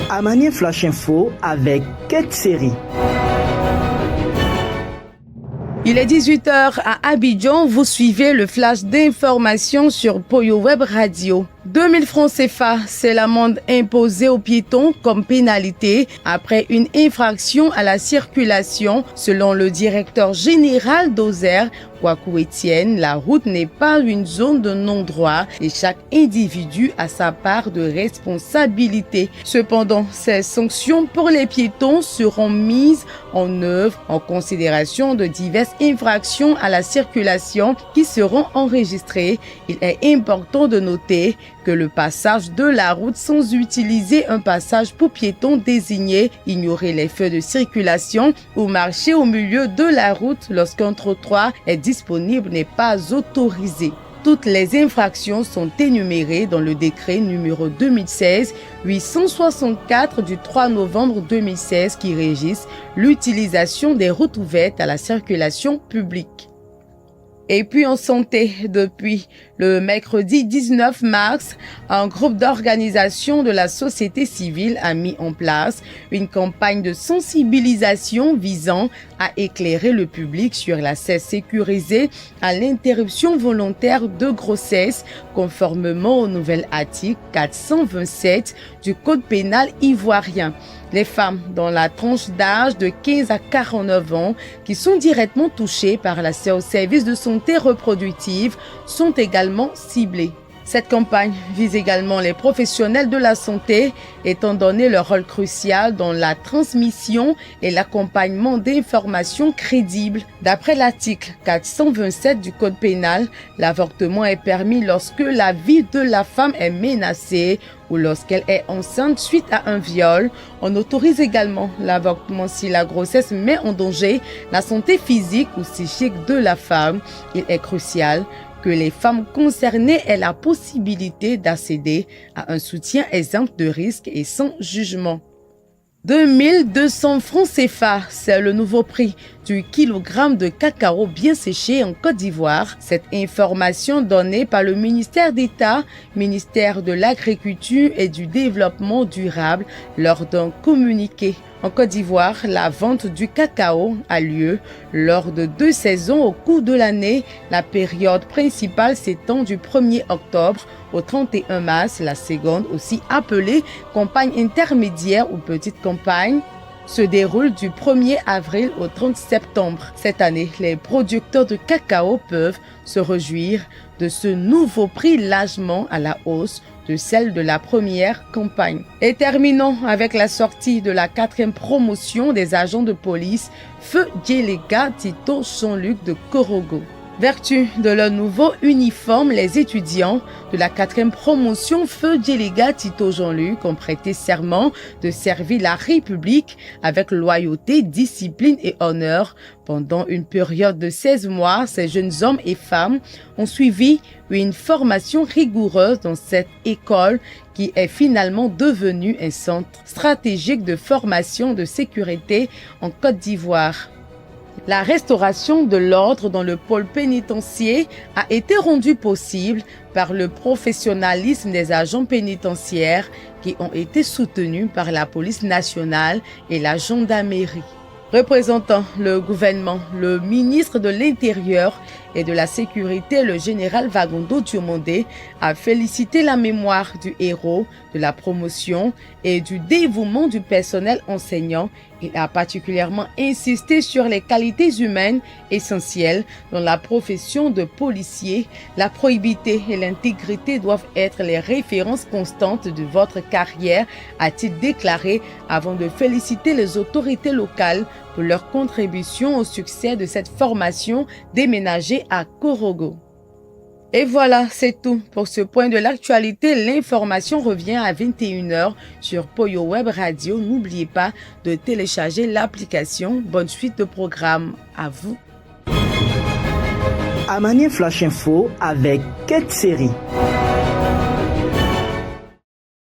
Amani Flash Info avec Kate Série. Il est 18h à Abidjan, vous suivez le flash d'information sur Poyo Web Radio. 2000 francs CFA, c'est l'amende imposée aux piétons comme pénalité après une infraction à la circulation. Selon le directeur général d'Ozer, Kwaku Etienne, la route n'est pas une zone de non-droit et chaque individu a sa part de responsabilité. Cependant, ces sanctions pour les piétons seront mises en œuvre en considération de diverses infractions à la circulation qui seront enregistrées. Il est important de noter que le passage de la route sans utiliser un passage pour piétons désigné, ignorer les feux de circulation ou marcher au milieu de la route lorsqu'un trottoir est disponible n'est pas autorisé. Toutes les infractions sont énumérées dans le décret numéro 2016-864 du 3 novembre 2016 qui régisse l'utilisation des routes ouvertes à la circulation publique. Et puis en santé, depuis le mercredi 19 mars, un groupe d'organisation de la société civile a mis en place une campagne de sensibilisation visant à éclairer le public sur l'accès sécurisé à l'interruption volontaire de grossesse conformément au nouvel article 427 du Code pénal ivoirien. Les femmes dans la tranche d'âge de 15 à 49 ans qui sont directement touchées par l'accès aux services de santé reproductive sont également ciblées. Cette campagne vise également les professionnels de la santé, étant donné leur rôle crucial dans la transmission et l'accompagnement d'informations crédibles. D'après l'article 427 du Code pénal, l'avortement est permis lorsque la vie de la femme est menacée ou lorsqu'elle est enceinte suite à un viol. On autorise également l'avortement si la grossesse met en danger la santé physique ou psychique de la femme. Il est crucial que les femmes concernées aient la possibilité d'accéder à un soutien exempt de risques et sans jugement. 2200 francs CFA, c'est le nouveau prix du kilogramme de cacao bien séché en Côte d'Ivoire. Cette information donnée par le ministère d'État, ministère de l'Agriculture et du Développement durable lors d'un communiqué. En Côte d'Ivoire, la vente du cacao a lieu lors de 2 saisons au cours de l'année. La période principale s'étend du 1er octobre au 31 mars. La seconde, aussi appelée campagne intermédiaire ou petite campagne, se déroule du 1er avril au 30 septembre. Cette année, les producteurs de cacao peuvent se réjouir de ce nouveau prix largement à la hausse de celle de la première campagne. Et terminons avec la sortie de la 4e promotion des agents de police Feu Djelega Tito Jean-Luc de Korogo. Vertu de leur nouveau uniforme, les étudiants de la 4e promotion Feu Djelega Tito Jean-Luc ont prêté serment de servir la République avec loyauté, discipline et honneur. Pendant une période de 16 mois, ces jeunes hommes et femmes ont suivi une formation rigoureuse dans cette école qui est finalement devenue un centre stratégique de formation de sécurité en Côte d'Ivoire. La restauration de l'ordre dans le pôle pénitentiaire a été rendue possible par le professionnalisme des agents pénitentiaires qui ont été soutenus par la police nationale et la gendarmerie. Représentant le gouvernement, le ministre de l'Intérieur et de la Sécurité, le général Vagondo Diomandé, a félicité la mémoire du héros de la promotion et du dévouement du personnel enseignant. Il a particulièrement insisté sur les qualités humaines essentielles dans la profession de policier. La probité et l'intégrité doivent être les références constantes de votre carrière, a-t-il déclaré avant de féliciter les autorités locales pour leur contribution au succès de cette formation déménagée à Korogo. Et voilà, c'est tout pour ce point de l'actualité. L'information revient à 21h sur Poyo Web Radio. N'oubliez pas de télécharger l'application. Bonne suite de programme à vous. Amani Flash Info avec Kate Série.